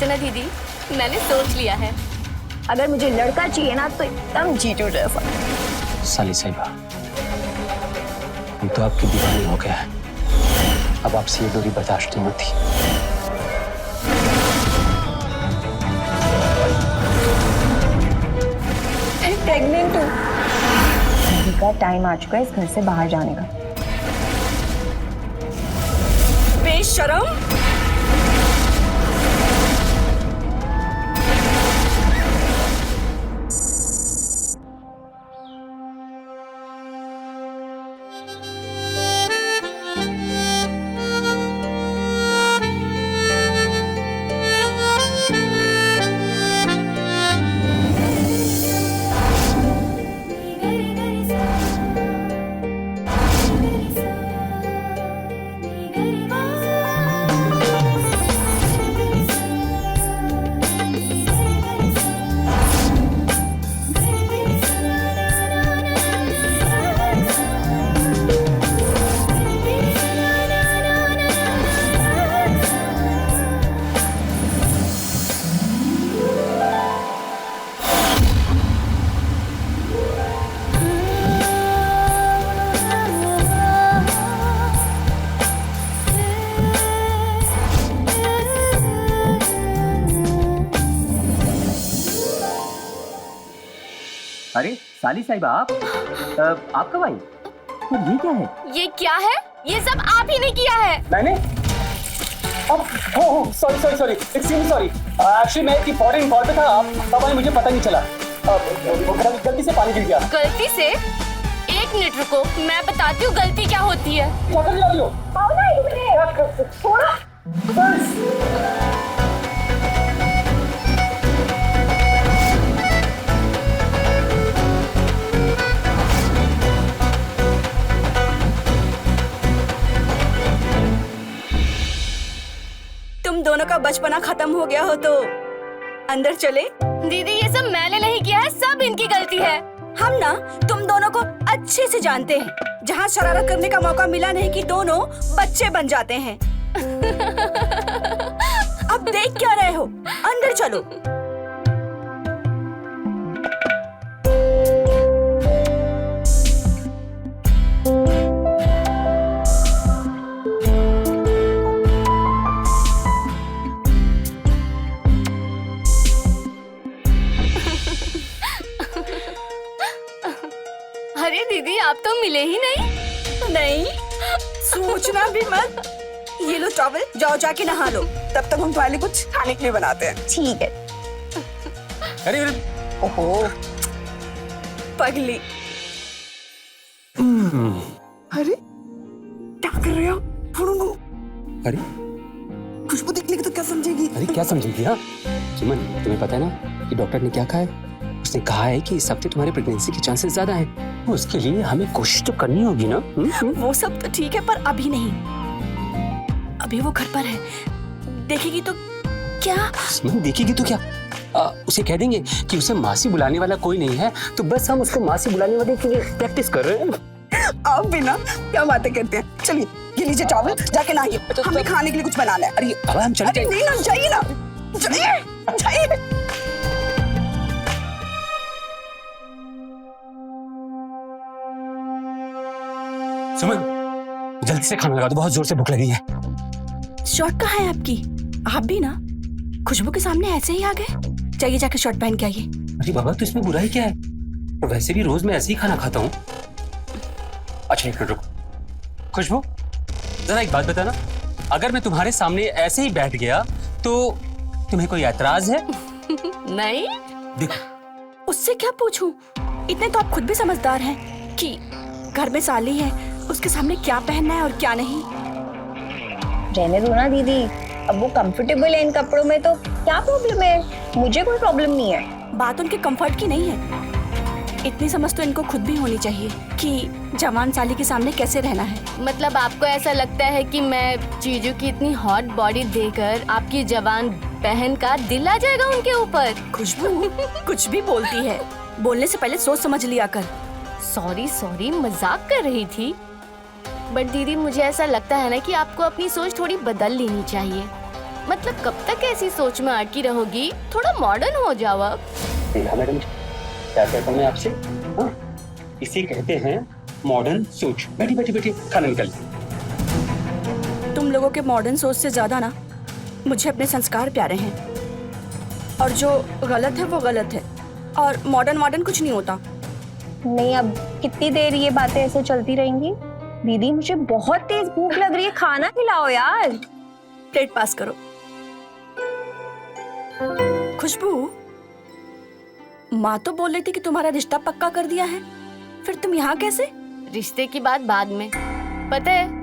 वैसे ना दीदी, मैंने सोच लिया है। अगर मुझे लड़का चाहिए ना तो एकदम जीजू जैसा। साली साहिबा, हम तो आपकी दीवानी हो गया है। अब आपसे ये दूरी बर्दाश्त नहीं होती। प्रेग्नेंट हूँ। अभी का टाइम आ चुका है इस घर से बाहर जाने का। बेशरम। अरे साली साहिबा, आप कब आई? तो ये क्या है? ये क्या है? ये सब आप ही ने किया है। मैंने? Sorry, extremely sorry. एक्चुअली मैं एक फॉरेन कॉल पे था, तब मुझे पता नहीं चला। गलती से पानी गिर गया। गलती से? 1 मिनट रुको, मैं बताती हूँ गलती क्या होती है। क्या कर रही हो? तुम दोनों का बचपना खत्म हो गया हो तो अंदर चले। दीदी ये सब मैंने नहीं किया है, सब इनकी गलती है। हम ना तुम दोनों को अच्छे से जानते हैं। जहाँ शरारत करने का मौका मिला नहीं कि दोनों बच्चे बन जाते हैं। अब देख क्या रहे हो, अंदर चलो। अरे दीदी आप तो मिले ही नहीं। सोचना भी मत। ये लो टॉवल, जाओ जाके नहा लो। तब तक हम तुम्हारे लिए कुछ खाने के लिए बनाते हैं। ठीक है। अरे ओहो पगली। अरे क्या कर रहे हो? अरे खुशबू दिखने की तो क्या समझेगी? अरे क्या समझेगी? हाँ सुमन, तुम्हें पता है ना कि डॉक्टर ने क्या कहा है? उसने कहा है कि इस हफ्ते तुम्हारे प्रेगनेंसी के चांसेस ज्यादा हैं। उसके लिए हमें कोशिश तो करनी होगी ना। वो सब तो ठीक है, पर अभी नहीं। अभी वो घर पर है, देखेगी तो क्या? सुमन देखेगी तो क्या? उसे कह देंगे कि उसे मासी बुलाने वाला कोई नहीं है, तो बस हम उसको मासी बुलाने वाले के लिए प्रैक्टिस कर रहे हैं। आप भी ना क्या बातें करते हैं। चलिए ये लीजिए चावल, जाके नहाइए। हमें खाने के लिए कुछ बनाना है। अरे अब हम चलते हैं। नहीं ना, जाइए ना, जाइए। सुमन जल्दी से खाना लगा दो, बहुत जोर से भूख लगी है। शर्ट कहाँ है आपकी? आप भी ना खुशबू के सामने ऐसे ही आ गए। जाइए जाके शर्ट पहन के आइए। अरे बाबा तो इसमें बुराई क्या है? और वैसे भी रोज मैं ऐसे ही खाना खाता हूँ। अच्छा एक मिनट रुको। खुशबू जरा एक बात बताना, अगर मैं तुम्हारे सामने ऐसे ही बैठ गया तो तुम्हें कोई ऐतराज है? नहीं। देखो उससे क्या पूछूं? इतने तो आप खुद भी समझदार हैं कि घर में साली है, उसके सामने क्या पहनना है और क्या नहीं। रहने दो ना दीदी, अब वो कंफर्टेबल है इन कपड़ों में तो क्या प्रॉब्लम है? मुझे कोई प्रॉब्लम नहीं है। बात उनके कंफर्ट की नहीं है, इतनी समझ तो इनको खुद भी होनी चाहिए कि जवान साली के सामने कैसे रहना है। मतलब आपको ऐसा लगता है कि मैं जीजू की इतनी हॉट बॉडी देखकर आपकी जवान बहन का दिल आ जाएगा उनके ऊपर? खुशबू कुछ भी बोलती है, बोलने से पहले सोच समझ लिया कर। सॉरी मजाक कर रही थी। बट दीदी मुझे ऐसा लगता है ना कि आपको अपनी सोच थोड़ी बदल लेनी चाहिए। मतलब कब तक ऐसी सोच में अटकी रहोगी? थोड़ा मॉडर्न हो जाओ अब। देखा मैडम क्या कहता हूँ मैं आपसे? हाँ, इसे कहते हैं मॉडर्न सोच। बैठी बैठी बैठी, खाना निकल। तुम लोगों के मॉडर्न सोच से ज्यादा ना मुझे अपने संस्कार प्यारे हैं, और जो गलत है वो गलत है, और मॉडर्न कुछ नहीं होता। नहीं, अब कितनी देर ये बातें ऐसे चलती रहेंगी? दीदी मुझे बहुत तेज भूख लग रही है, खाना खिलाओ यार। प्लेट पास करो। खुशबू, माँ तो बोल रही थी कि तुम्हारा रिश्ता पक्का कर दिया है, फिर तुम यहाँ कैसे? रिश्ते की बात बाद में। पता है,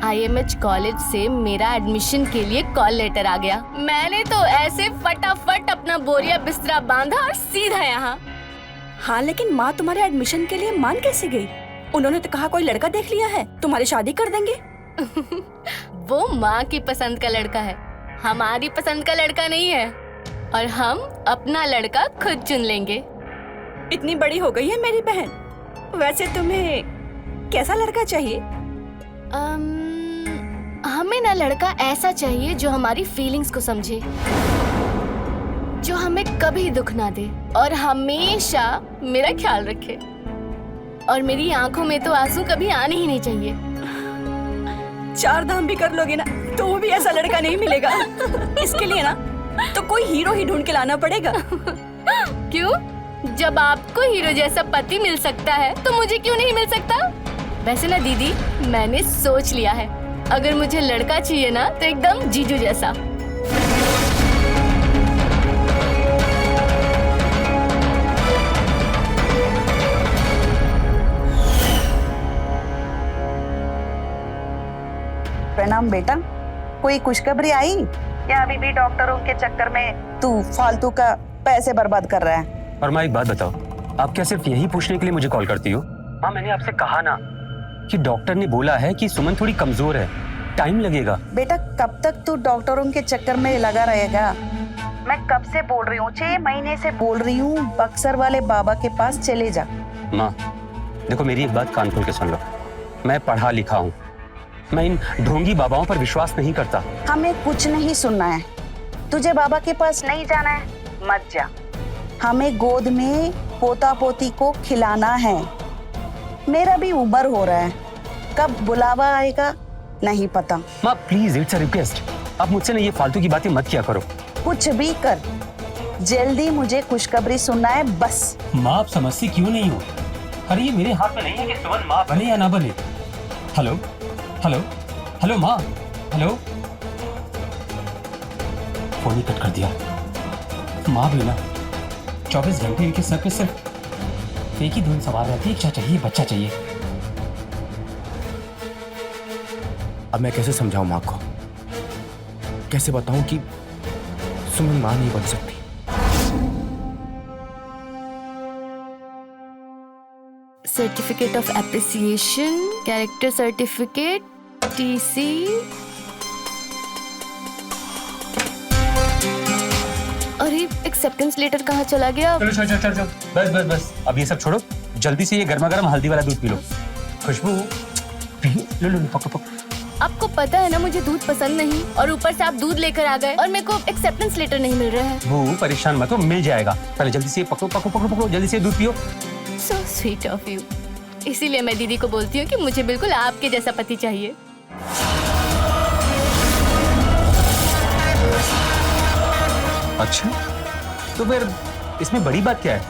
IMH कॉलेज से मेरा एडमिशन के लिए कॉल लेटर आ गया। मैंने तो ऐसे फटाफट अपना बोरिया बिस्तरा बांधा और सीधा यहाँ। हाँ, लेकिन माँ तुम्हारे एडमिशन के लिए मान कैसे गई? उन्होंने तो कहा कोई लड़का देख लिया है, तुम्हारी शादी कर देंगे। वो माँ की पसंद का लड़का है, हमारी पसंद का लड़का नहीं है, और हम अपना लड़का खुद चुन लेंगे। इतनी बड़ी हो गई है मेरी बहन, वैसे तुम्हें कैसा लड़का चाहिए? हमें ना लड़का ऐसा चाहिए जो हमारी फीलिंग्स को समझे, जो हमें कभी दुख ना दे और हमेशा मेरा ख्याल रखे। और मेरी आंखों में तो आंसू कभी आने ही नहीं चाहिए। 4 धाम भी कर लोगे ना तो भी ऐसा लड़का नहीं मिलेगा। इसके लिए ना तो कोई हीरो ही ढूंढ के लाना पड़ेगा। क्यों? जब आपको हीरो जैसा पति मिल सकता है तो मुझे क्यों नहीं मिल सकता? वैसे ना दीदी, मैंने सोच लिया है, अगर मुझे लड़का चाहिए ना तो एकदम जीजू जैसा। प्रणाम बेटा, कोई खुशखबरी आई या अभी भी डॉक्टरों के चक्कर में तू फालतू का पैसे बर्बाद कर रहा है? और माँ एक बात बताओ, आप क्या सिर्फ यही पूछने के लिए मुझे कॉल करती हो? माँ मैंने आपसे कहा ना कि डॉक्टर ने बोला है कि सुमन थोड़ी कमजोर है, टाइम लगेगा। बेटा कब तक तू डॉक्टरों के चक्कर में लगा रहेगा? मैं कब से बोल रही हूँ, 6 महीने से बोल रही हूँ, बक्सर वाले बाबा के पास चले जा। माँ देखो, मेरी एक बात कान खोल के सुन लो, मैं पढ़ा लिखा हूँ, मैं इन ढोंगी बाबाओं पर विश्वास नहीं करता। हमें कुछ नहीं सुनना है, तुझे बाबा के पास नहीं जाना है मत जा। हमें गोद में पोता पोती को खिलाना है। मेरा भी उम्र हो रहा है, कब बुलावा आएगा नहीं पता। माँ प्लीज, इट्स अ रिक्वेस्ट, आप मुझसे ना ये फालतू की बातें मत किया करो। कुछ भी कर, जल्दी मुझे खुशखबरी सुनना है बस। माँ आप समझती क्यों नहीं हो? अरे ये मेरे हाथ में नहीं है कि सुमन माँ बने या ना बने। हेलो हेलो हेलो माँ, हेलो। फोन ही कट कर दिया। माँ भी ना 24 घंटे इनके सर पे सिर्फ एक ही धुन सवार रहती है, क्या चाहिए? बच्चा चाहिए। अब मैं कैसे समझाऊं माँ को, कैसे बताऊं कि सुमन माँ नहीं बन सकती? Certificate of appreciation, character certificate, TC। अरे एक्सेप्टेंस लेटर कहाँ चला गया? चलो चलो चलो चलो, बस बस बस, अब ये सब छोड़ो, जल्दी से ये गर्मा गर्म हल्दी वाला दूध पी लो। खुशबू लो लो लो, पको पको। आपको पता है ना मुझे दूध पसंद नहीं, और ऊपर से आप दूध लेकर आ गए और मेरे को एक्सेप्टेंस लेटर नहीं मिल रहा है। वो परेशान मत हो, मिल जाएगा। पहले जल्दी से पकड़ो पकड़ो पकड़ो पकड़ो, जल्दी से दूध पियो। So sweet of you। इसीलिए मैं दीदी को बोलती हूँ कि मुझे बिल्कुल आपके जैसा पति चाहिए। अच्छा, तो फिर इसमें बड़ी बात क्या है?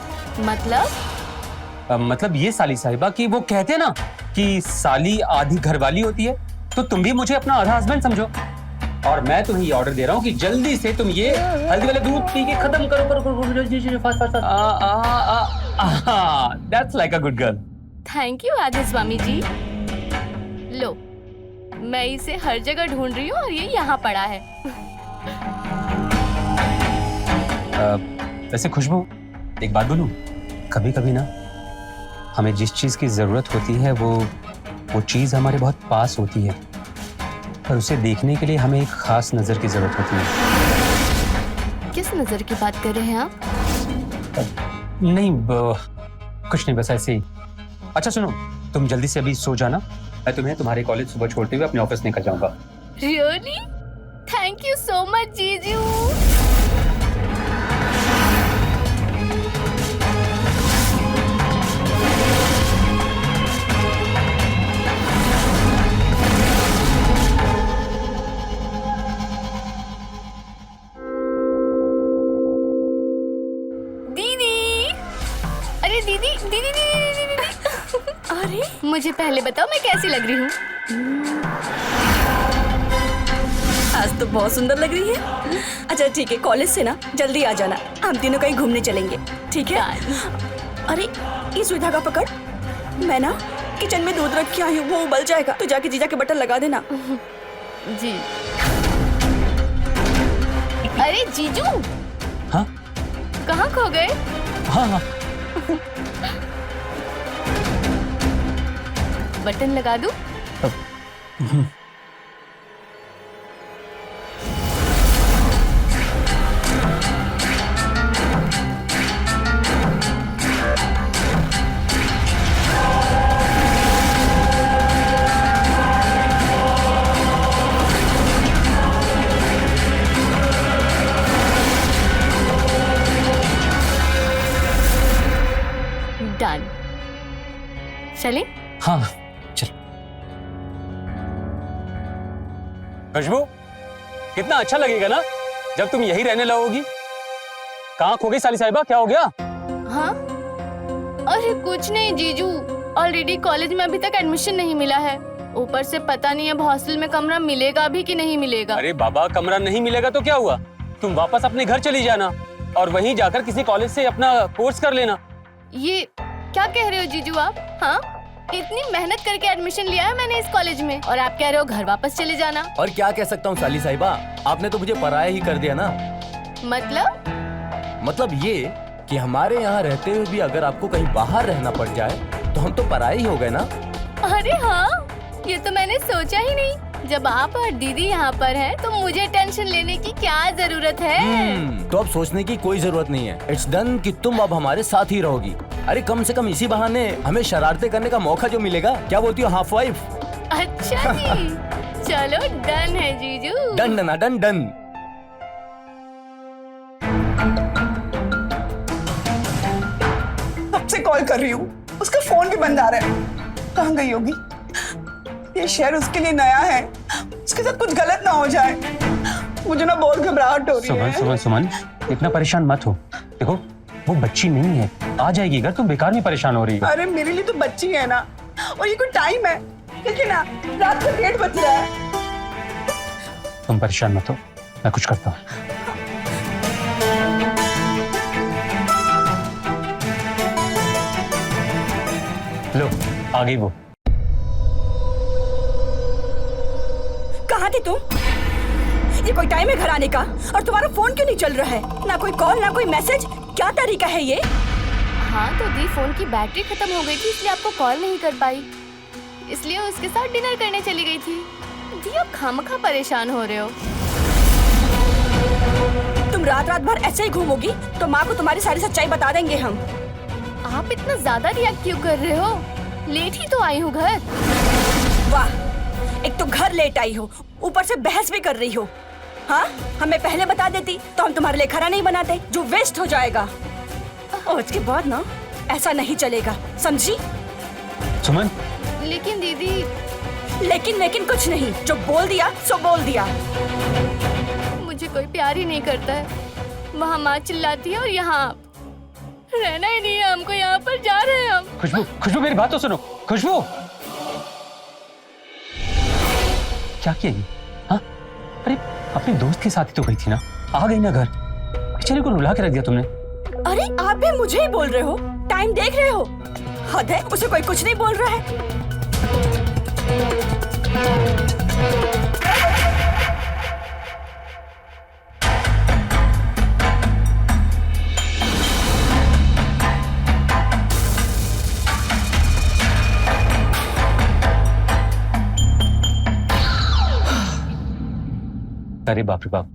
मतलब ये साली साहिबा कि वो कहते हैं ना कि साली आधी घरवाली होती है, तो तुम भी मुझे अपना आधा हस्बैंड समझो। और मैं तुम्हें ये ऑर्डर दे रहा हूँ कि जल्दी से तुम ये हल्दी वाला दूध पी के खत्म करो करो करो, जल्दी fast fast. That's like a good girl. Thank you आदि स्वामी जी। लो, मैं इसे हर जगह ढूंढ रही हूँ और ये यहाँ पड़ा है। वैसे खुशबू एक बात बोलूं, कभी कभी ना हमें जिस चीज की जरूरत होती है वो चीज हमारे बहुत पास होती है, पर उसे देखने के लिए हमें एक खास नजर की जरूरत होती है। किस नजर की बात कर रहे हैं आप? नहीं कुछ नहीं, बस ऐसे ही। अच्छा सुनो, तुम जल्दी से अभी सो जाना, मैं तुम्हें तुम्हारे कॉलेज सुबह छोड़ते हुए अपने ऑफिस निकल जाऊंगा। Really? Thank you so much जीजू। दीदी, अरे दीदी दीदी दीदी दीदी दीदी। अरे मुझे पहले बताओ मैं कैसी लग रही हूँ? आज तो बहुत सुंदर लग रही है। अच्छा ठीक है, कॉलेज से ना जल्दी आ जाना, हम तीनों कहीं घूमने चलेंगे, ठीक है? अरे ये सुविधा का पकड़, मैं ना किचन में दूध रख के आई हूँ, वो उबल जाएगा, तो जाके जीजा के बटन लगा देना। जी। अरे जीजू, हाँ कहाँ खो गए? हाँ हाँ बटन लगा दूं? डन। चले? हाँ चल। खुशबू, कितना अच्छा लगेगा ना जब तुम यही रहने लगोगी। कहाँ खो गई साली साहिबा, क्या हो गया? हाँ? अरे कुछ नहीं जीजू, ऑलरेडी कॉलेज में अभी तक एडमिशन नहीं मिला है। ऊपर से पता नहीं अब हॉस्टल में कमरा मिलेगा भी कि नहीं मिलेगा। अरे बाबा, कमरा नहीं मिलेगा तो क्या हुआ, तुम वापस अपने घर चली जाना और वहीं जाकर किसी कॉलेज से अपना कोर्स कर लेना। ये क्या कह रहे हो जीजू आप? हाँ, इतनी मेहनत करके एडमिशन लिया है मैंने इस कॉलेज में, और आप कह रहे हो घर वापस चले जाना। और क्या कह सकता हूँ साली साहिबा, आपने तो मुझे पराया ही कर दिया ना। मतलब ये कि हमारे यहाँ रहते हुए भी अगर आपको कहीं बाहर रहना पड़ जाए तो हम तो पराये ही हो गए ना। अरे हाँ, ये तो मैंने सोचा ही नहीं। जब आप और दीदी यहाँ पर हैं, तो मुझे टेंशन लेने की क्या जरूरत है? तो अब सोचने की कोई जरूरत नहीं है। इट्स डन कि तुम अब हमारे साथ ही रहोगी। अरे कम से कम इसी बहाने हमें शरारतें करने का मौका जो मिलेगा। क्या बोलती हो हाफ वाइफ? अच्छा जी, चलो डन है जीजू। Done done done done. कब से कॉल कर रही हूँ, उसका फोन भी बंद आ रहा है। कहाँ गई होगी? ये शहर उसके लिए नया है, उसके साथ कुछ गलत ना हो जाए। मुझे ना बहुत घबराहट हो रही है। सुमन सुमन, इतना परेशान मत हो। देखो वो बच्ची नहीं है, आ जाएगी घर, तुम बेकार में परेशान हो रही हो। अरे मेरे लिए तो बच्ची है ना, और ये कोई टाइम है? लेकिन ना रात का 1:30 बज रहा है। तुम परेशान मत हो, मैं कुछ करता हूँ। लो आ गई वो। कहाँ थी तुम? ये कोई टाइम है घर आने का? और तुम्हारा फोन क्यों नहीं चल रहा है? ना कोई कॉल ना कोई मैसेज, क्या तरीका है ये? हाँ तो दी, फोन की बैटरी खत्म हो गई थी, इसलिए आपको कॉल नहीं कर पाई। इसलिए उसके साथ डिनर करने चली गई थी। दी आप खामखा परेशान हो रहे हो। तुम रात रात भर ऐसे ही घूमोगी तो माँ को तुम्हारी सारी सच्चाई बता देंगे हम। आप इतना ज्यादा रिएक्ट क्यों कर रहे हो? लेट ही तो आई हूँ घर। वाह, एक तो घर लेट आई हो, ऊपर से बहस भी कर रही हो। हाँ, हमें पहले बता देती तो हम तुम्हारे लिए खाना नहीं बनाते, जो वेस्ट हो जाएगा। और इसके बाद ना ऐसा नहीं चलेगा, समझी? सुमन, लेकिन दीदी। लेकिन कुछ नहीं, जो बोल दिया सो बोल दिया। मुझे कोई प्यार ही नहीं करता है। वहाँ माँ चिल्लाती है और यहाँ आप। रहना ही नहीं है हमको, यहाँ पर जा रहे हैं हम। खुशबू खुशबू मेरी बात तो सुनो। खुशबू, क्या किया ये? हाँ, अरे अपने दोस्त के साथ ही तो गई थी ना, आ गई ना घर, बेचारे को रुला के रख दिया तुमने। अरे आप भी मुझे ही बोल रहे हो? टाइम देख रहे हो? हद है, उसे कोई कुछ नहीं बोल रहा है। अरे बाप रे बाप,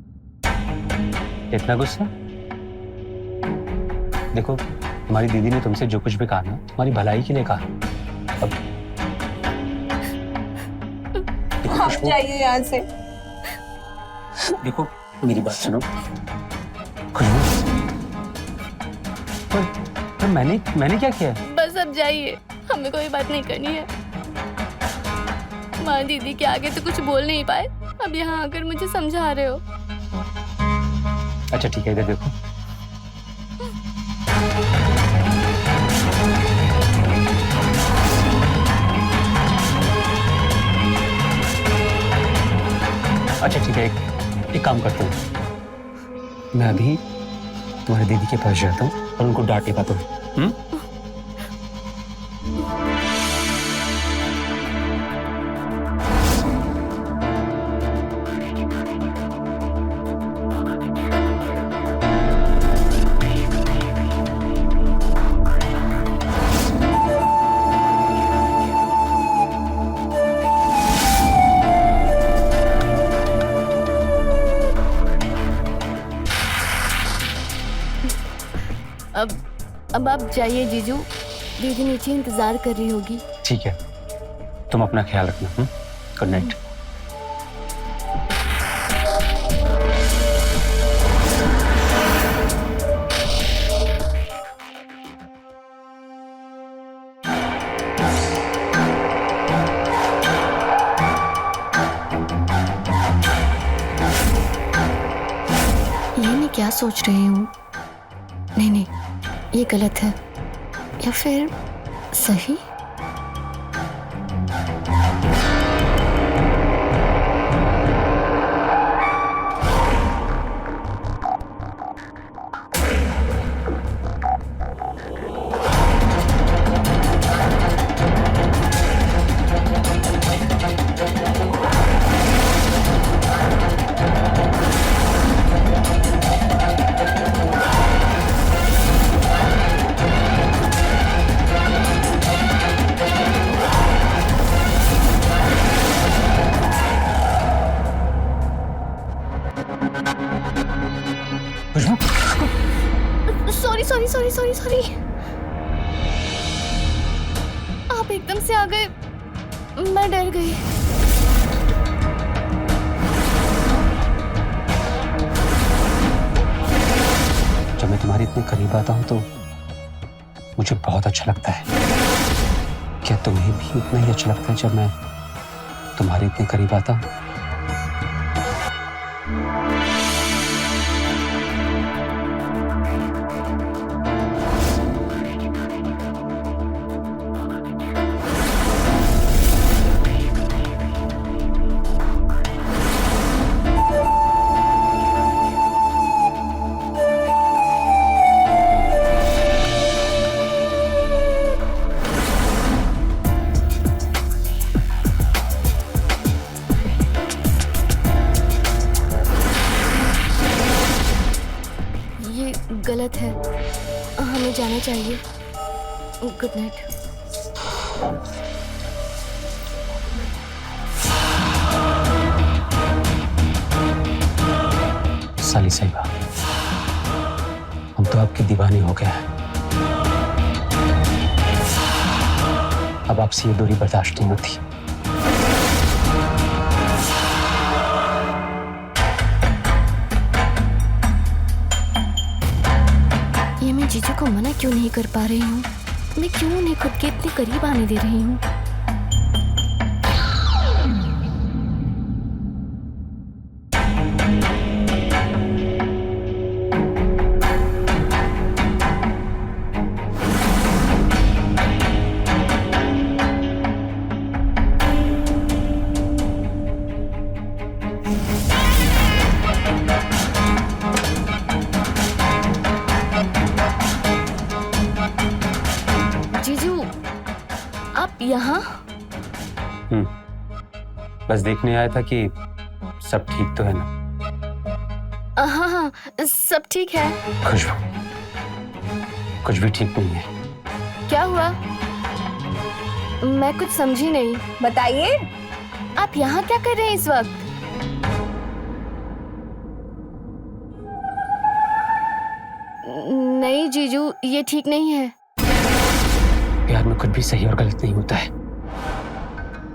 इतना गुस्सा? देखो तुम्हारी दीदी ने तुमसे जो कुछ भी कहा ना, तुम्हारी भलाई के लिए कहा। अब आप जाइए यहाँ से। देखो मेरी बात सुनो। खुशबू, पर मैंने क्या किया है? बस अब जाइए, हमें कोई बात नहीं करनी है। माँ दीदी के आगे तो कुछ बोल नहीं पाए, अब यहाँ आकर मुझे समझा रहे हो। अच्छा ठीक है, इधर देखो। अच्छा ठीक है, एक काम करता हूँ, मैं अभी तुम्हारी दीदी के पास जाता हूँ और उनको डांट पाता हूँ। अब आप जाइए जीजू, दीदी नीचे इंतजार कर रही होगी। ठीक है, तुम अपना ख्याल रखना। Good night. ये मैं क्या सोच रही हूँ? नहीं, ये गलत है या फिर सही? सॉरी। आप एकदम से आ गए, मैं डर गई। जब मैं तुम्हारे इतने करीब आता हूँ तो मुझे बहुत अच्छा लगता है। क्या तुम्हें भी उतना ही अच्छा लगता है जब मैं तुम्हारे इतने करीब आता हूँ? गलत है, हमें जाना चाहिए। Good night. साली साहिबा, हम तो आपके दीवाने हो गए हैं। अब आपसे ये दूरी बर्दाश्त नहीं होती। ये मैं जीजू को मना क्यों नहीं कर पा रही हूँ? मैं क्यों उन्हें खुद के इतने करीब आने दे रही हूँ? यहाँ? बस देखने आया था कि सब ठीक तो है ना? हाँ, सब ठीक है। खुशबू, कुछ भी ठीक नहीं है। क्या हुआ? मैं कुछ समझी नहीं। बताइए, आप यहाँ क्या कर रहे हैं इस वक्त? नहीं जीजू, ये ठीक नहीं है। प्यार में कुछ भी सही और गलत नहीं होता है।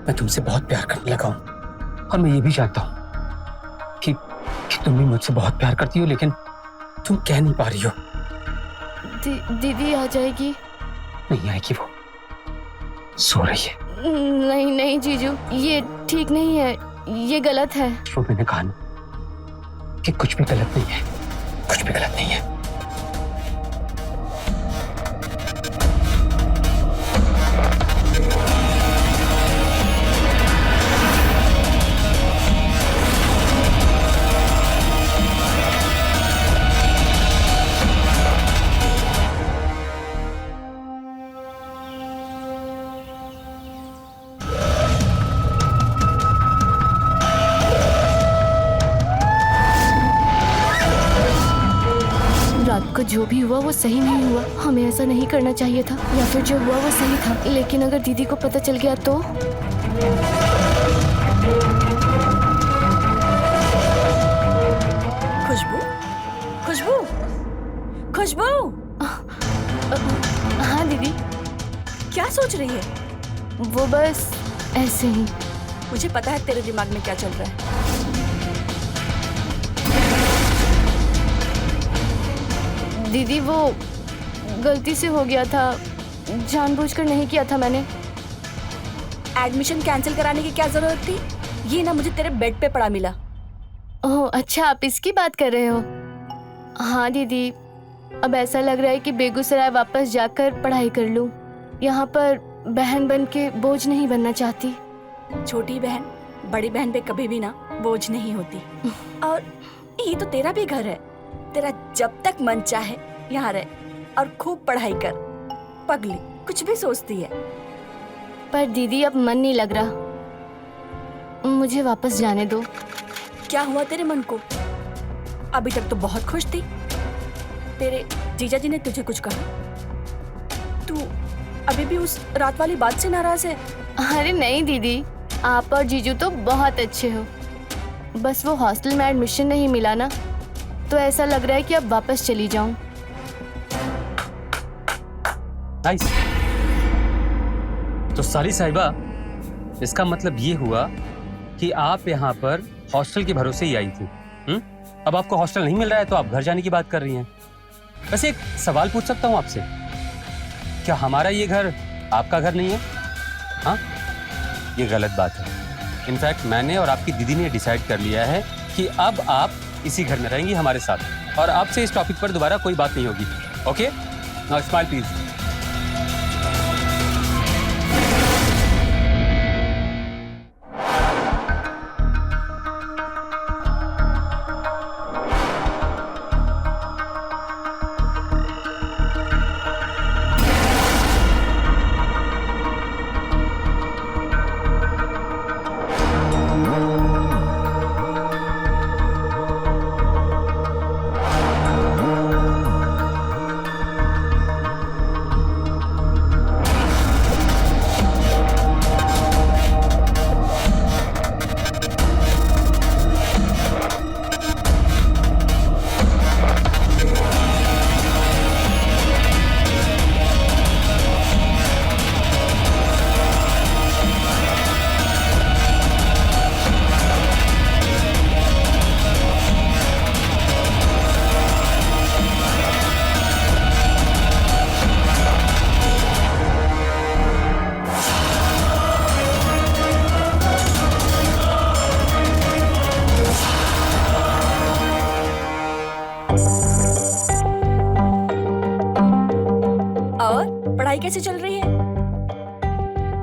मैं तुमसे बहुत प्यार करने लगा हूं और मैं ये भी जानता हूं कि कि तुम भी मुझसे बहुत प्यार करती हो, लेकिन तुम कह नहीं पा रही हो। दीदी आ जाएगी? नहीं आएगी, वो सो रही है। नहीं नहीं जीजू, ये ठीक नहीं है, ये गलत है। वो मैंने कहा ना कि कुछ भी गलत नहीं है, कुछ भी गलत नहीं है। रात को जो भी हुआ वो सही नहीं हुआ, हमें ऐसा नहीं करना चाहिए था, या फिर जो हुआ वो सही था। लेकिन अगर दीदी को पता चल गया तो? खुशबू, खुशबू, खुशबू, हाँ दीदी। क्या सोच रही है? वो बस ऐसे ही। मुझे पता है तेरे दिमाग में क्या चल रहा है। दीदी वो गलती से हो गया था, जानबूझकर नहीं किया था मैंने। एडमिशन कैंसिल कराने की क्या जरूरत थी? ये ना मुझे तेरे बेड पे पड़ा मिला। ओह अच्छा, आप इसकी बात कर रहे हो? हाँ दीदी, अब ऐसा लग रहा है कि बेगूसराय वापस जाकर पढ़ाई कर लूं। यहाँ पर बहन बन के बोझ नहीं बनना चाहती। छोटी बहन बड़ी बहन पे कभी भी ना बोझ नहीं होती। और ये तो तेरा भी घर है, तेरा जब तक मन चाहे यहाँ रह और खूब पढ़ाई कर। पगली कुछ भी सोचती है। पर दीदी अब मन नहीं लग रहा, मुझे वापस जाने दो। क्या हुआ तेरे मन को? अभी तक तो बहुत खुश थी। तेरे जीजा जी ने तुझे कुछ कहा? तू अभी भी उस रात वाली बात से नाराज है? अरे नहीं दीदी, आप और जीजू तो बहुत अच्छे हो। बस वो हॉस्टल में एडमिशन नहीं मिला ना, तो ऐसा लग रहा है कि अब वापस चली जाऊं। नाइस। तो साली साहिबा, इसका मतलब ये हुआ कि आप यहाँ पर हॉस्टल के भरोसे ही आई थी। अब आपको हॉस्टल नहीं मिल रहा है तो आप घर जाने की बात कर रही हैं। वैसे एक सवाल पूछ सकता हूँ आपसे, क्या हमारा ये घर आपका घर नहीं है? हाँ, ये गलत बात है। इनफैक्ट मैंने और आपकी दीदी ने डिसाइड कर लिया है कि अब आप इसी घर में रहेंगी हमारे साथ, और आपसे इस टॉपिक पर दोबारा कोई बात नहीं होगी। Okay, now smile please. पढ़ाई कैसे चल रही है?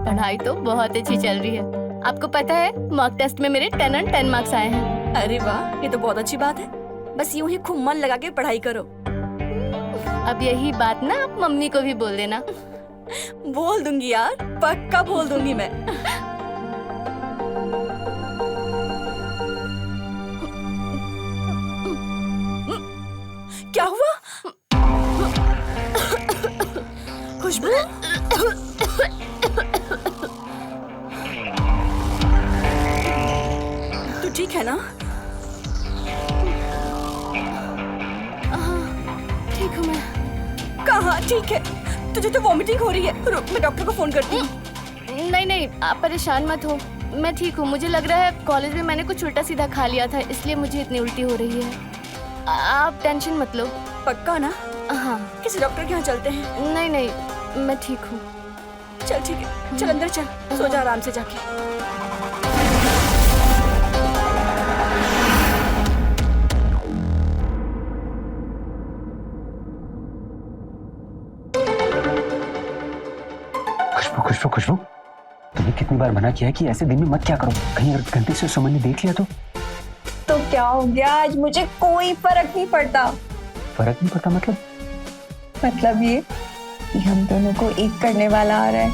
पढ़ाई तो बहुत अच्छी चल रही है। आपको पता है मॉक टेस्ट में मेरे 10 और 10 मार्क्स आए हैं। अरे वाह, ये तो बहुत अच्छी बात है। बस यूं ही खूब मन लगा के पढ़ाई करो। अब यही बात ना आप मम्मी को भी बोल देना। बोल दूंगी यार, पक्का बोल दूंगी मैं। क्या हुआ? खुशबू, तू ठीक है ना? ठीक हूँ मैं। कहाँ ठीक है? तुझे तो वॉमिटिंग हो रही है। रुक, मैं डॉक्टर को फोन करती हूँ। नहीं नहीं, आप परेशान मत हो, मैं ठीक हूँ। मुझे लग रहा है कॉलेज में मैंने कुछ उल्टा सीधा खा लिया था, इसलिए मुझे इतनी उल्टी हो रही है। आप टेंशन मत लो। पक्का ना? हाँ। किसी डॉक्टर के यहाँ चलते हैं? नहीं नहीं, मैं ठीक हूँ। चल ठीक है, चल अंदर चल, सो जा आराम से जाके। खुशबू खुशबू, तुम्हें कितनी बार मना किया है कि ऐसे दिन में मत क्या करो, कहीं अगर गलती से सुमन ने देख लिया तो क्या हो गया? आज मुझे कोई फर्क नहीं पड़ता। फर्क नहीं पड़ता मतलब? मतलब ये कि हम दोनों को एक करने वाला आ रहा है।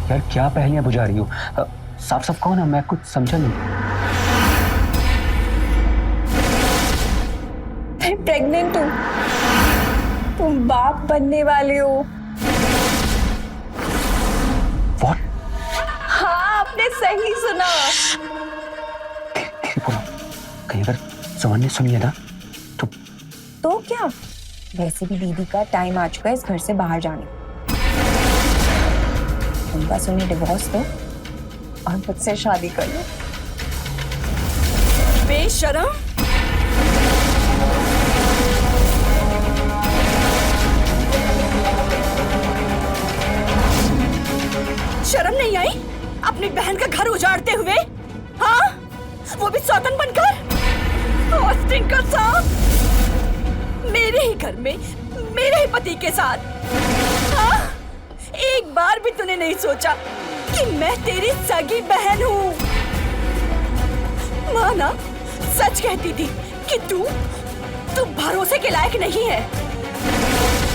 यार क्या पहेलियां बुझा रही हो? साफ साफ कौन है? मैं कुछ समझा नहीं। मैं प्रेग्नेंट हूँ, तुम बाप बनने वाले हो। What? हाँ, आपने सही सुना। कहीं अगर सुमन ने सुन लिया ना तो क्या? वैसे भी दीदी का टाइम आ चुका है इस घर से बाहर जाने। तुम बस उन्हें डिवोर्स दो और मुझसे शादी कर लो। बेशरम! शर्म नहीं आई अपनी बहन का घर उजाड़ते हुए? हाँ, वो भी सौतन बनकर? हॉस्टिंग का साथ मेरे ही घर में मेरे ही पति के साथ। हाँ, एक बार भी तूने नहीं सोचा कि मैं तेरी सगी बहन हूँ। माँ ना सच कहती थी कि तू भरोसे के लायक नहीं है,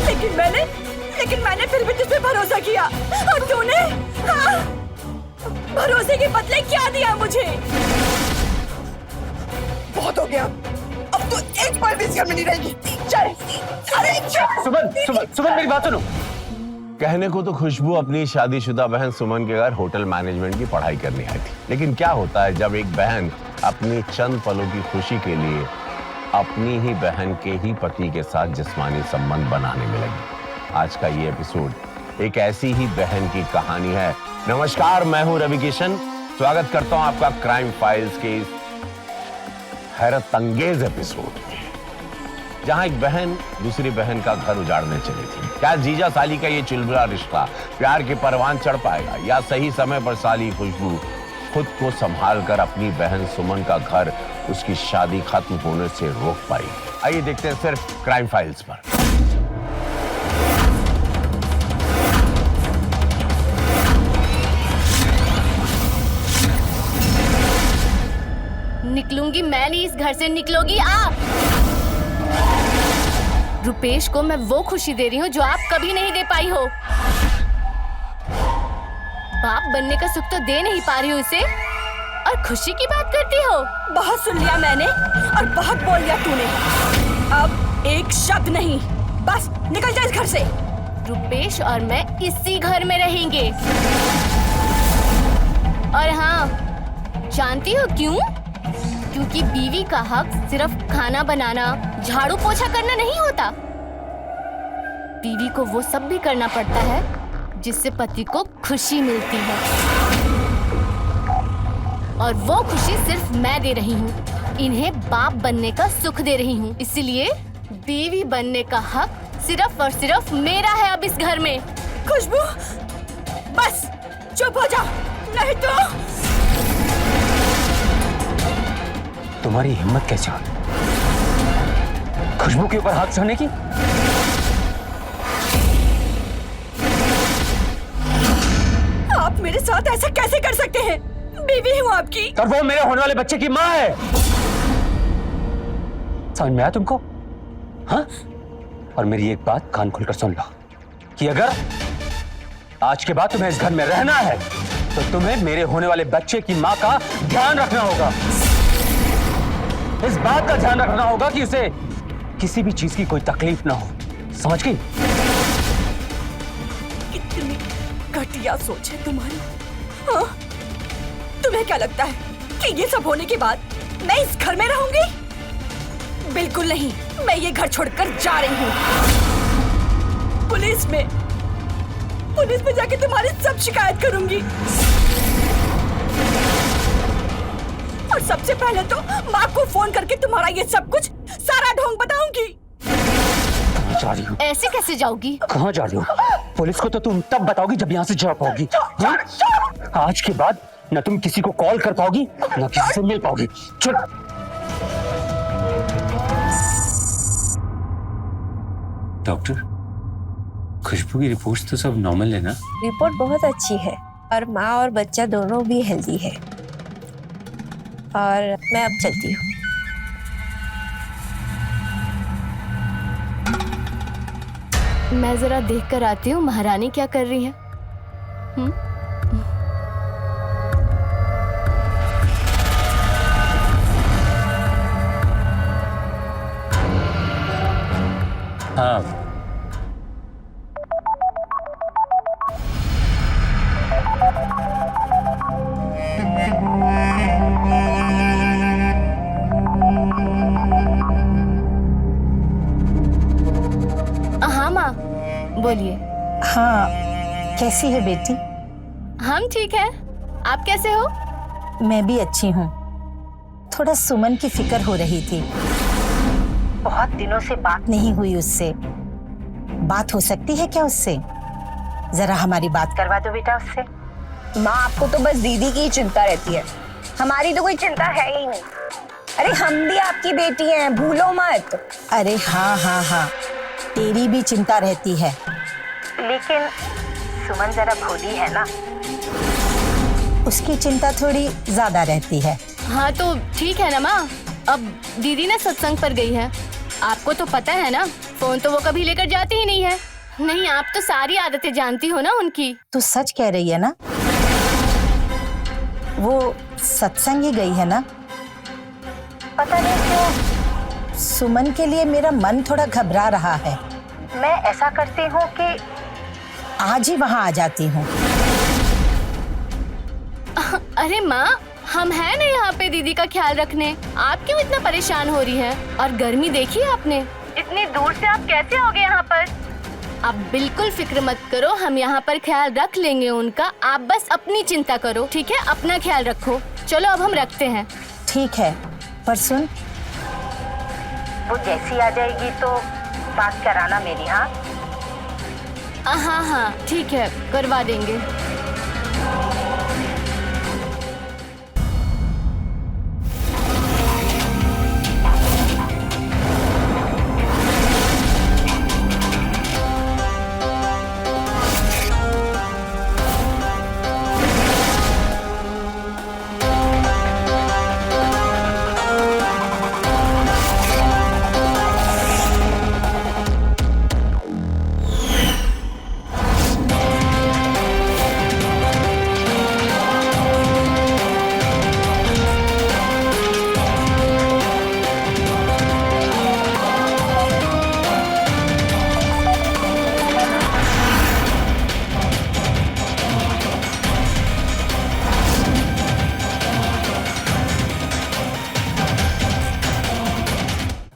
लेकिन मैंने फिर भी तुझ पे भरोसा किया और तूने भरोसे के बदले क्या दिया मुझे? बहुत हो गया, अब तो एक पल भी इस घर में नहीं रहेगी। चल। अरे सुमन मेरी बात सुनो। कहने को तो खुशबू अपनी शादीशुदा बहन सुमन के घर होटल मैनेजमेंट की पढ़ाई करने आई थी, लेकिन क्या होता है जब एक बहन अपनी चंद पलों की खुशी के लिए अपनी ही बहन के ही पति के साथ जिस्मानी संबंध बनाने में लगी। आज का ये एपिसोड एक ऐसी ही बहन की कहानी है। नमस्कार, मैं हूं रवि किशन। स्वागत करता हूं आपका क्राइम फाइल्स के इस हैरत अंगेज एपिसोड में, जहां एक बहन दूसरी बहन का घर उजाड़ने चली थी। क्या जीजा साली का ये चुलबुला रिश्ता प्यार के परवान चढ़ पाएगा, या सही समय पर साली खुशबू खुद को संभाल कर अपनी बहन सुमन का घर उसकी शादी खत्म होने से रोक पाई? आइए देखते हैं सिर्फ क्राइम फाइल्स पर। निकलूंगी मैं नहीं, इस घर से निकलोगी आप। रुपेश को मैं वो खुशी दे रही हूँ जो आप कभी नहीं दे पाई हो। बाप बनने का सुख तो दे नहीं पा रही हो इसे, और खुशी की बात करती हो। बहुत सुन लिया मैंने और बहुत बोल लिया तूने। अब एक शब्द नहीं, बस निकल जा इस घर से। रुपेश और मैं इसी घर में रहेंगे। और हाँ, जानती हो क्यों? क्योंकि बीवी का हक सिर्फ खाना बनाना, झाड़ू पोछा करना नहीं होता। बीवी को वो सब भी करना पड़ता है जिससे पति को खुशी मिलती है, और वो खुशी सिर्फ मैं दे रही हूँ। इन्हें बाप बनने का सुख दे रही हूँ, इसलिए बीवी बनने का हक सिर्फ और सिर्फ मेरा है अब इस घर में। खुशबू, बस चुप हो जा, नहीं तो। तुम्हारी हिम्मत कैसे हुई खुशबू के ऊपर हाथ चढ़ने की? आप मेरे साथ ऐसा कैसे कर सकते हैं? बीवी हूँ आपकी। और वो मेरे होने वाले बच्चे की माँ है। समझ में आया तुमको? हाँ? और मेरी एक बात कान खोलकर सुन लो कि अगर आज के बाद तुम्हें इस घर में रहना है तो तुम्हें मेरे होने वाले बच्चे की माँ का ध्यान रखना होगा। इस बात का ध्यान रखना होगा कि उसे किसी भी चीज की कोई तकलीफ ना हो। समझ गई? कितनी घटिया सोच है तुम्हारी। हाँ? तुम्हें क्या लगता है कि ये सब होने के बाद मैं इस घर में रहूंगी? बिल्कुल नहीं, मैं ये घर छोड़कर जा रही हूँ। पुलिस में जाके तुम्हारी सब शिकायत करूंगी। सबसे पहले तो माँ को फोन करके तुम्हारा ये सब कुछ सारा ढोंग बताऊंगी। कहाँ जा रही हो? ऐसे कैसे जाओगी? कहाँ जा रही हो? पुलिस को तो तुम तब बताओगी जब यहाँ से जा पाओगी। हाँ? आज के बाद न तुम किसी को कॉल कर पाओगी न किसी से मिल पाओगी। चल। डॉक्टर, खुशबू की रिपोर्ट्स तो सब नॉर्मल है ना? रिपोर्ट बहुत अच्छी है और माँ और बच्चा दोनों भी हेल्दी है। और मैं अब चलती हूँ। मैं जरा देख कर आती हूँ महारानी क्या कर रही है। हाँ। हाँ माँ, बोलिए। हाँ, कैसी है बेटी? हम ठीक है, आप कैसे हो? मैं भी अच्छी हूँ। थोड़ा सुमन की फिक्र हो रही थी। बहुत दिनों से बात नहीं हुई उससे। बात हो सकती है क्या उससे? जरा हमारी बात करवा दो बेटा उससे। माँ, आपको तो बस दीदी की ही चिंता रहती है, हमारी तो कोई चिंता है ही नहीं। अरे हम भी आपकी बेटी हैं, भूलो मत। अरे हाँ हाँ हाँ, तेरी भी चिंता रहती है, लेकिन सुमन जरा भोली है ना, उसकी चिंता थोड़ी ज्यादा रहती है। हाँ तो ठीक है ना माँ, अब दीदी ने सत्संग पर गई है। आपको तो पता है ना, फोन तो वो कभी लेकर जाती ही नहीं है। नहीं, आप तो सारी आदतें जानती हो ना उनकी। तू सच कह रही है ना? वो सत्संग ही गई है ना? पता नहीं क्यों सुमन के लिए मेरा मन थोड़ा घबरा रहा है। मैं ऐसा करती हूँ कि आज ही वहाँ आ जाती हूँ। अरे माँ, हम हैं ना यहाँ पे दीदी का ख्याल रखने। आप क्यों इतना परेशान हो रही हैं? और गर्मी देखी है आपने? इतनी दूर से आप कैसे आओगे यहाँ पर? आप बिल्कुल फिक्र मत करो, हम यहाँ पर ख्याल रख लेंगे उनका। आप बस अपनी चिंता करो, ठीक है? अपना ख्याल रखो। चलो अब हम रखते हैं। ठीक है, पर सुन, वो जैसी आ जाएगी तो बात कराना मेरी। हाँ हाँ हाँ ठीक है, करवा देंगे।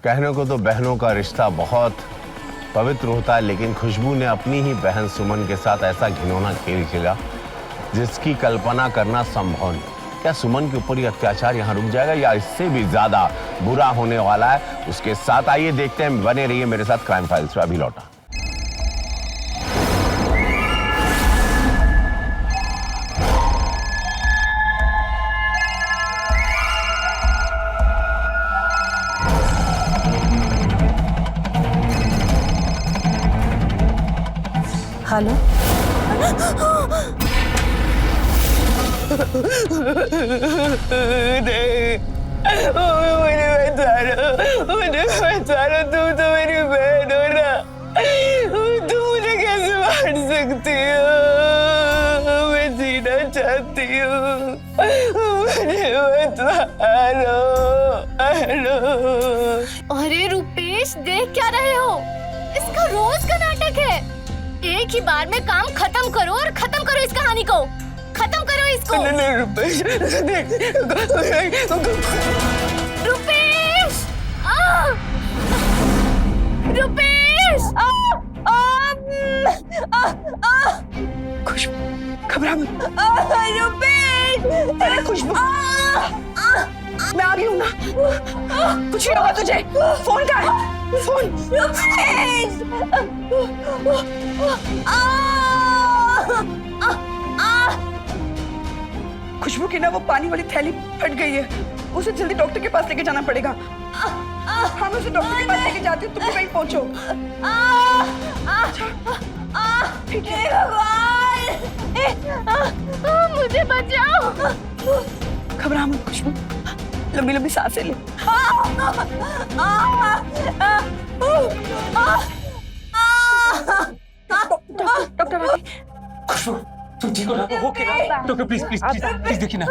कहने को तो बहनों का रिश्ता बहुत पवित्र होता है, लेकिन खुशबू ने अपनी ही बहन सुमन के साथ ऐसा घिनौना खेल खेला जिसकी कल्पना करना संभव नहीं। क्या सुमन के ऊपर ये अत्याचार यहाँ रुक जाएगा या इससे भी ज्यादा बुरा होने वाला है उसके साथ? आइए देखते हैं, बने रहिए मेरे साथ क्राइम फाइल्स पे। अभी लौटा। हेलो, मुझे बचा लो, तुम तो मेरी बहन हो ना, तुम मुझे कैसे मार सकती हो? मैं जीना चाहती हूँ, मुझे मत मारो। अरे रुपेश, देख क्या रहे हो? इसका रोज का नाटक है। एक ही बार में काम खत्म करो और खत्म करो इस कहानी को। खत्म करो इसको। नहीं रुपेश, रुपेश, रुपेश, खुशबू घबरा मत। रुपेश, अरे खुशबू, मैं आ रही हूँ ना। कुछ नहीं होगा तुझे। फोन का है, फोन। खुशबू की ना वो पानी वाली थैली फट गई है, उसे जल्दी डॉक्टर के पास लेके जाना पड़ेगा। हाँ मैं उसे डॉक्टर के पास लेके जाती हूँ, तुम भी वहीं पहुंचो। ठीक है। मुझे बचाओ। घबरा मत खुशबू, लंबी लंबी सांसें ले। डॉक्टर आ गए। खुशबू तुम ठीक हो ना? ओके ना? Doctor please please please please देखिए ना।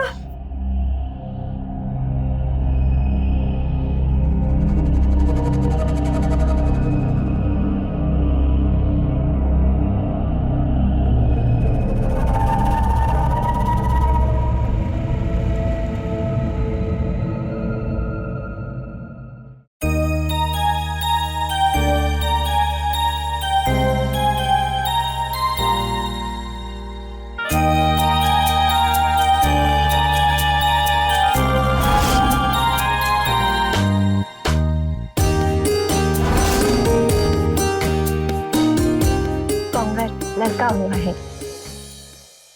लड़का हुआ है।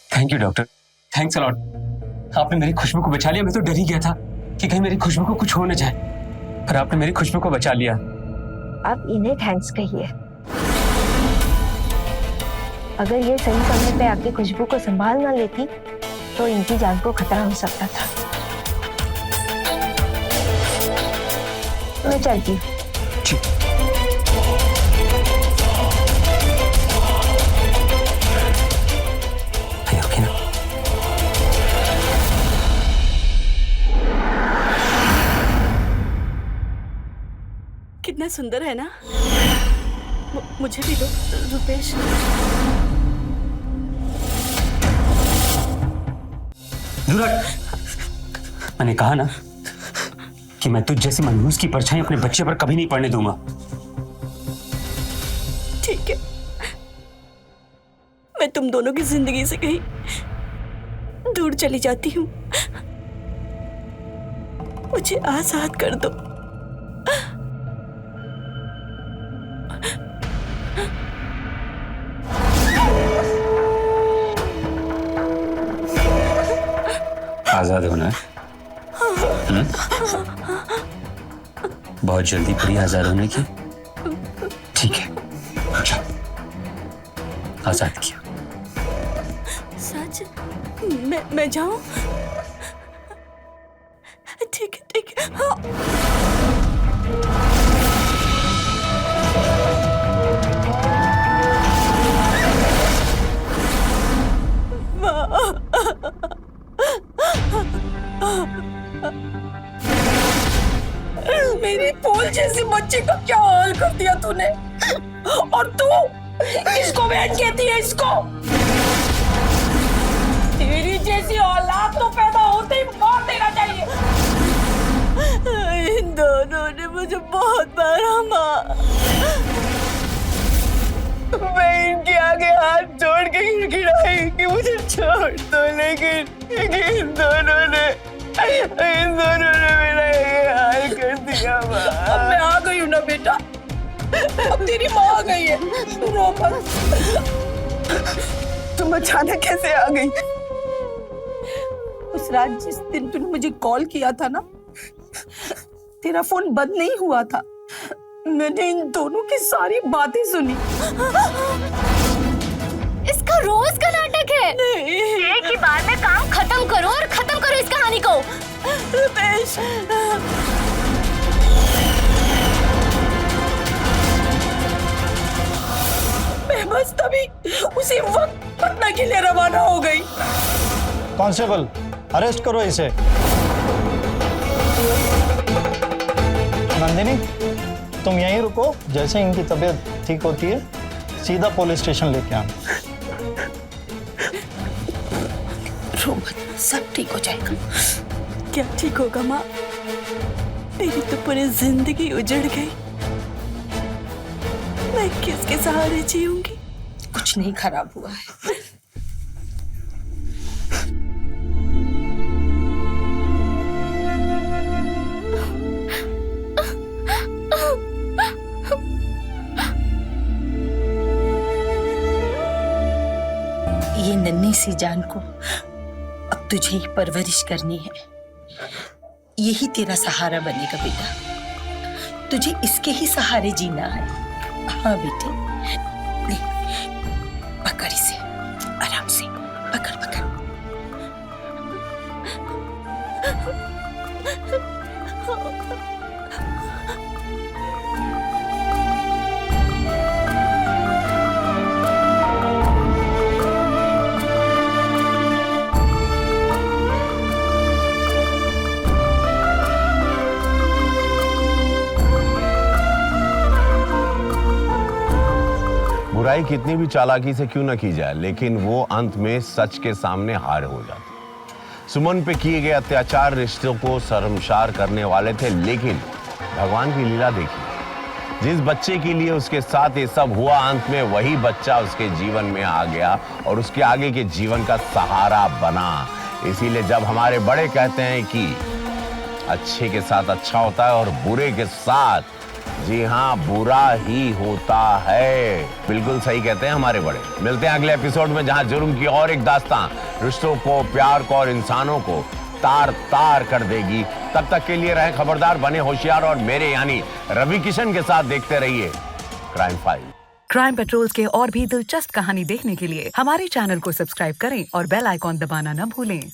Thank you doctor, thanks a lot. आपने मेरी खुशबू को बचा लिया। मैं तो डर ही गया था कि कहीं मेरी खुशबू को कुछ हो न जाए, पर आपने मेरी खुशबू को बचा लिया। अब इन्हें थैंक्स कहिए। अगर ये सही समय पे आके खुशबू को संभाल ना लेती तो इनकी जान को खतरा हो सकता था। मैं चलती हूँ। कितना सुंदर है ना? मुझे भी दो रुपेश। मैंने कहा ना कि मैं तुझ जैसी मनहूस की परछाई अपने बच्चे पर कभी नहीं पड़ने दूंगा। ठीक है, मैं तुम दोनों की जिंदगी से कहीं दूर चली जाती हूँ। मुझे आजाद कर दो। आजाद होना है? बहुत जल्दी पड़ी आजाद होने की। ठीक है, अच्छा आजाद किया। सच? मैं जाऊं? ठीक है ठीक है। हाँ। मेरी फूल जैसी बच्ची का क्या हाल कर दिया तूने, और तू इसको बहन कहती है? इसको तेरी जैसी औलाद तो पैदा होते ही मार देना चाहिए। इन दोनों ने मुझे बहुत मारा माँ। मैं इनके आगे हाथ जोड़ के गिड़गिड़ाई कि मुझे छोड़ दो, लेकिन इन दोनों ने मेरा ये हाल कर दिया। अब मैं आ गई हूँ ना बेटा, अब तेरी माँ आ गई है। रो मत। तुम अचानक कैसे आ गई? उस रात जिस दिन तूने मुझे कॉल किया था ना, तेरा फोन बंद नहीं हुआ था। मैंने इन दोनों की सारी बातें सुनी। इसका रोज का नाटक है। एक ही बार में काम खत्म करो और खत्म करो इस कहानी को। रुपेश, मैं बस तभी उसी वक्त पटना के लिए रवाना हो गई। कांस्टेबल, अरेस्ट करो इसे। नंदिनी, तुम यहीं रुको, जैसे इनकी तबीयत ठीक होती है सीधा पुलिस स्टेशन लेके आना। रो मत, सब ठीक हो जाएगा। क्या ठीक होगा माँ? मेरी तो पूरी जिंदगी उजड़ गई। मैं किसके सहारे जीऊंगी? कुछ नहीं खराब हुआ है। ये नन्ही सी जान को अब तुझे ही परवरिश करनी है। यही तेरा सहारा बनेगा बेटा, तुझे इसके ही सहारे जीना है। हाँ बेटे, ले पकड़ इसे, आराम से पकड़ पकड़। बुराई कितनी भी चालाकी से क्यों न की जाए, लेकिन वो अंत में सच के सामने हार हो जाती। सुमन पे किए गए अत्याचार रिश्तों को शर्मसार करने वाले थे, लेकिन भगवान की लीला देखिए, जिस बच्चे के लिए उसके साथ ये सब हुआ, अंत में वही बच्चा उसके जीवन में आ गया और उसके आगे के जीवन का सहारा बना। इसीलिए जब हमारे बड़े कहते हैं कि अच्छे के साथ अच्छा होता है और बुरे के साथ, जी हाँ, बुरा ही होता है। बिल्कुल सही कहते हैं हमारे बड़े। मिलते हैं अगले एपिसोड में, जहां जुर्म की और एक दास्तां रिश्तों को, प्यार को और इंसानों को तार तार कर देगी। तब तक के लिए रहें खबरदार, बने होशियार और मेरे यानी रवि किशन के साथ देखते रहिए क्राइम फाइल। क्राइम पेट्रोल्स के और भी दिलचस्प कहानी देखने के लिए हमारे चैनल को सब्सक्राइब करें और बेल आइकॉन दबाना न भूलें।